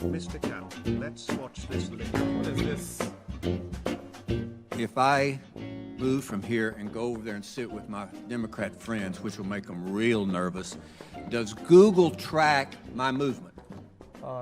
Mr. Count, let's watch this link. What is this? If I move from here and go over there and sit with my Democrat friends, which will make them real nervous, does Google track my movement?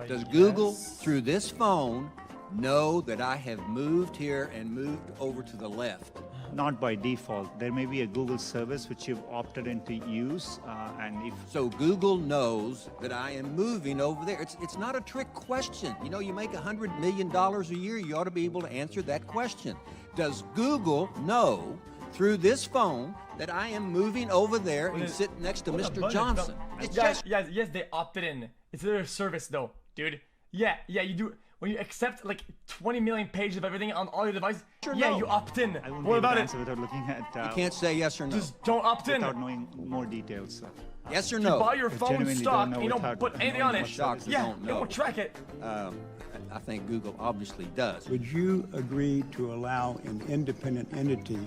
Does Google, through this phone, know that I have moved here and moved over to the left? Not by default. There may be a Google service which you've opted into use, and if So Google knows that I am moving over there. It's not a trick question. You know, you make $100 million a year, you ought to be able to answer that question. Does Google know through this phone that I am moving over there and sitting next to Mr. Johnson? It's just... Yes, they opted in. It's their service though, dude. Yeah, you do. When you accept like 20 million pages of everything on all your devices, you opt in. I won't What be able about to it? answer without looking at You can't say yes or no. Just don't opt in. without knowing more details. Yes or You no? buy your I phone genuinely stock, don't know you don't without put anything on knowing it. what Doctors Yeah, don't it know. won't track it. I think Google obviously does. Would you agree to allow an independent entity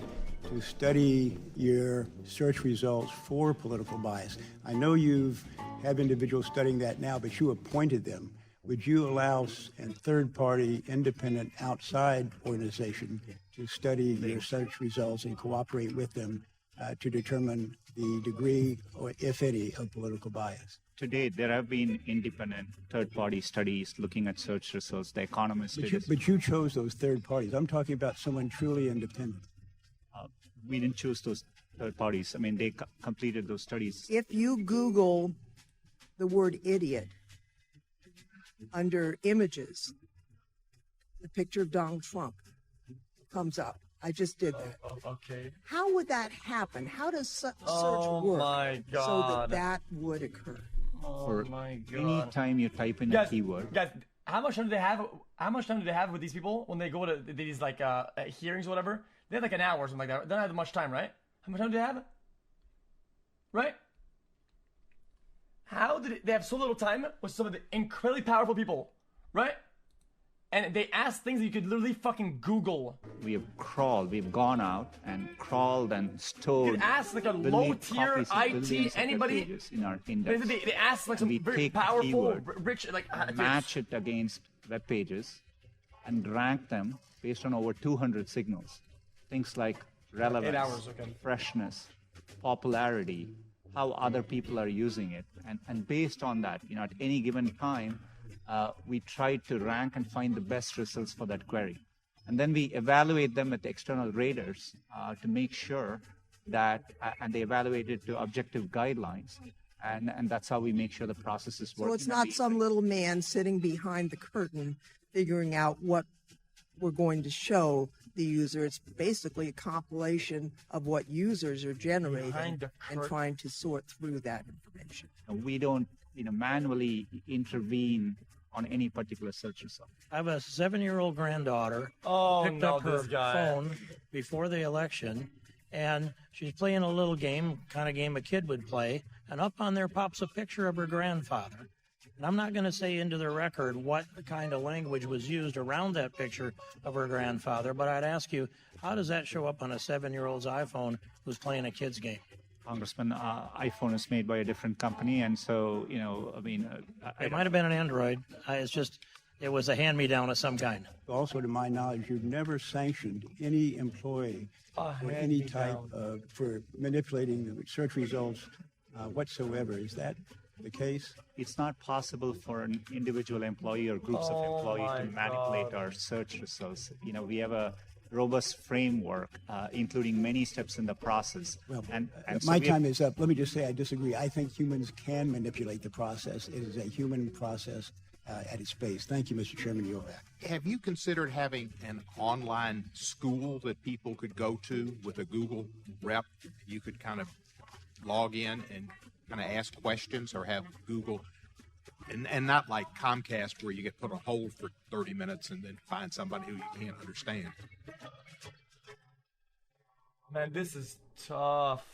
to study your search results for political bias? I know you've have individuals studying that now, but you appointed them. Would you allow a third-party, independent, outside organization to study your search results and cooperate with them to determine the degree, or if any, of political bias? To date, there have been independent third-party studies looking at search results. The Economist did. But you chose those third parties. I'm talking about someone truly independent. We didn't choose those third parties. I mean, they completed those studies. If you Google the word idiot under images, the picture of Donald Trump comes up. I just did that. Okay. How would that happen? How does search Oh work my so God. that would occur? Oh my God. Any time you type in a keyword, Guys, how much time do they have? How much time do they have with these people when they go to these like hearings or whatever? They have like an hour or something like that. They don't have much time, right? How much time do they have? Right? How did they have so little time with some of the incredibly powerful people, right? And they ask things that you could literally fucking Google. we have crawled, we've gone out and crawled and You stored. could ask like a low tier IT anybody. In our index. They ask like some We very take powerful, keyword, rich like match it against web pages, and rank them based on over 200 signals. Things like relevance, 8 hours, okay. freshness, popularity, how other people are using it, and based on that, at any given time, we try to rank and find the best results for that query. And then we evaluate them with external raters to make sure that, and they evaluate it to objective guidelines. And that's how we make sure the process is working. So it's not some little man sitting behind the curtain figuring out what we're going to show the user. It's basically a compilation of what users are generating and trying to sort through that information. And we don't, manually intervene on any particular search result. I have a 7-year-old granddaughter picked up her phone before the election, and she's playing a little game, kind of game a kid would play, and up on there pops a picture of her grandfather. And I'm not going to say into the record what kind of language was used around that picture of her grandfather, but I'd ask you, how does that show up on a 7-year-old's iPhone who's playing a kid's game? Congressman, iPhone is made by a different company, and so, It might have been an Android. It was a hand-me-down of some kind. Also, to my knowledge, you've never sanctioned any employee or any type for manipulating the search results whatsoever. Is that the case? It's not possible for an individual employee or groups of employees to manipulate our search results. We have a robust framework, including many steps in the process. Well, and my time is up. Let me just say I disagree. I think humans can manipulate the process. It is a human process at its base. Thank you, Mr. Chairman. You're back. Have you considered having an online school that people could go to with a Google rep? You could kind of log in and kind of ask questions, or have Google, and not like Comcast where you get put on hold for 30 minutes and then find somebody who you can't understand. Man, this is tough.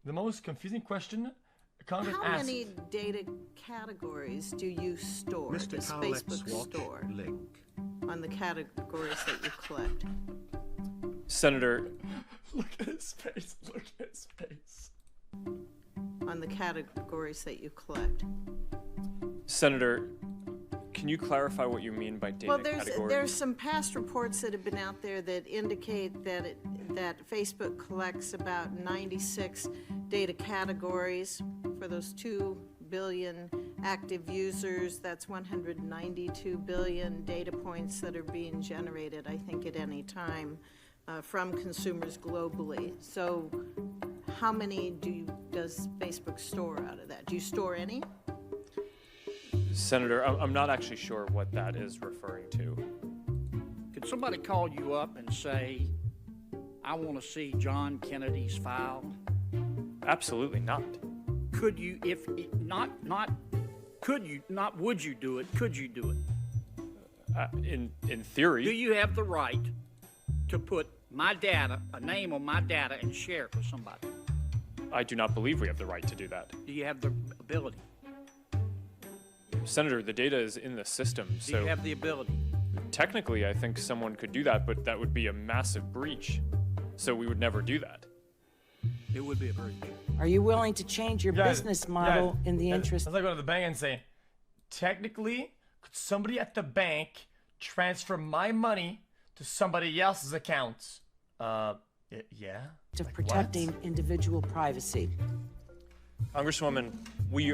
The most confusing question Congress How asked. many data categories do you store? Mr. Does Powell, let's Facebook watch store link. on the categories that you collect? Senator, Look at his face. Look at his face. On the categories that you collect. Senator, can you clarify what you mean by data Well, categories? there's some past reports that have been out there that indicate that Facebook collects about 96 data categories for those 2 billion active users. That's 192 billion data points that are being generated, I think, at any time from consumers globally. So how many does Facebook store out of that? Do you store any? Senator, I'm not actually sure what that is referring to. Could somebody call you up and say, I want to see John Kennedy's file? Absolutely not. Could you, if would you do it? Could you do it? In theory. Do you have the right to put my data, a name on my data, and share it with somebody? I do not believe we have the right to do that. Do you have the ability? Senator, the data is in the system, Do so you have the ability? technically I think someone could do that, but that would be a massive breach. So we would never do that. It would be a breach. Are you willing to change your business model in the interest? I was like, go to the bank and say, technically, could somebody at the bank transfer my money to somebody else's account? Yeah. Of protecting individual privacy. Congresswoman, we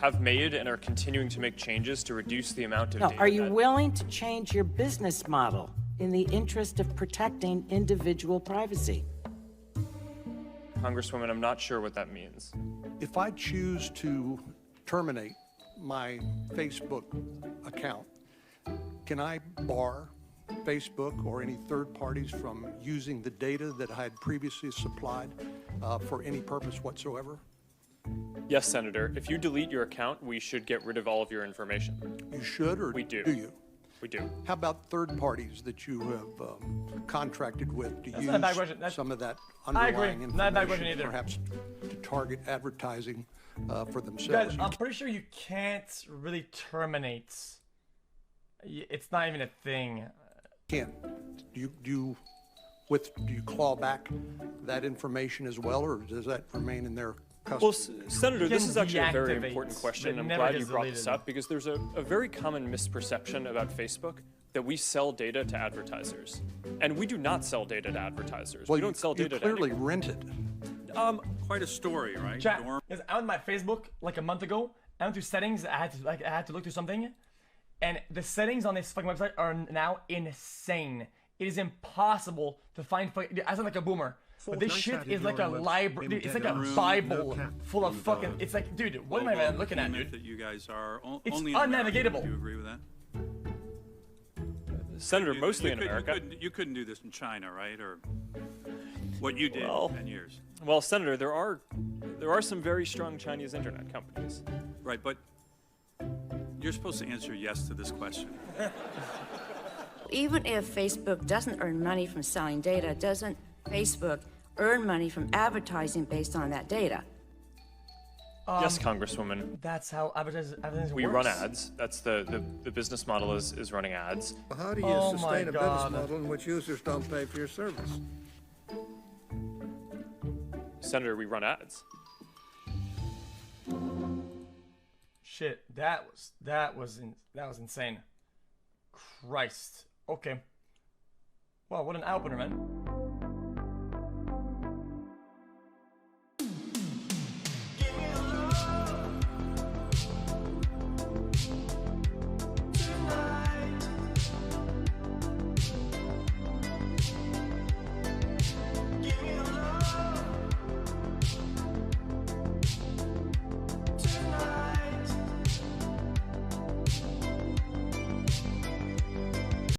have made and are continuing to make changes to reduce the amount of No, data. are you willing to change your business model in the interest of protecting individual privacy? Congresswoman, I'm not sure what that means. If I choose to terminate my Facebook account, can I bar Facebook or any third parties from using the data that I had previously supplied for any purpose whatsoever? Yes, Senator. If you delete your account, we should get rid of all of your information. You should, or we do? Do you? We do. How about third parties that you have contracted with to That's not a bad use question. some of that I agree. underlying Not a bad question information, either. perhaps to target advertising for You themselves? guys, I'm pretty sure you can't really terminate. It's not even a thing. Can't. Do you claw back that information as well, or does that remain in their custody? Well, Senator, this is actually a very deactivate, important question. but I'm never glad you gets brought this deleted. up because there's a very common misperception about Facebook that we sell data to advertisers. And we do not sell data to advertisers. Well, we don't sell data you clearly to rent it. Quite a story, right? Chat, because I went on my Facebook like a month ago. I went to settings. I had to look through something, and the settings on this fucking website are now insane. It is impossible to find. I sound like a boomer, but this shit is like a library. It's like a Bible full of fucking. It's like, dude, what am I even looking at, dude? That you guys are It's only in America. unnavigatable. Do you agree with that? Senator, mostly in America. You couldn't do this in China, right? Or what you did Well, in 10 years. Well, Senator, there are some very strong Chinese internet companies. Right, but you're supposed to answer yes to this question. Even if Facebook doesn't earn money from selling data, doesn't Facebook earn money from advertising based on that data? Yes, Congresswoman. That's how advertising We works. run ads. That's the business model is running ads. How do you Oh my sustain a business God. model in which users don't pay for your service? Senator, we run ads. Shit, that was insane. Christ. Okay. Wow, what an eye opener, man.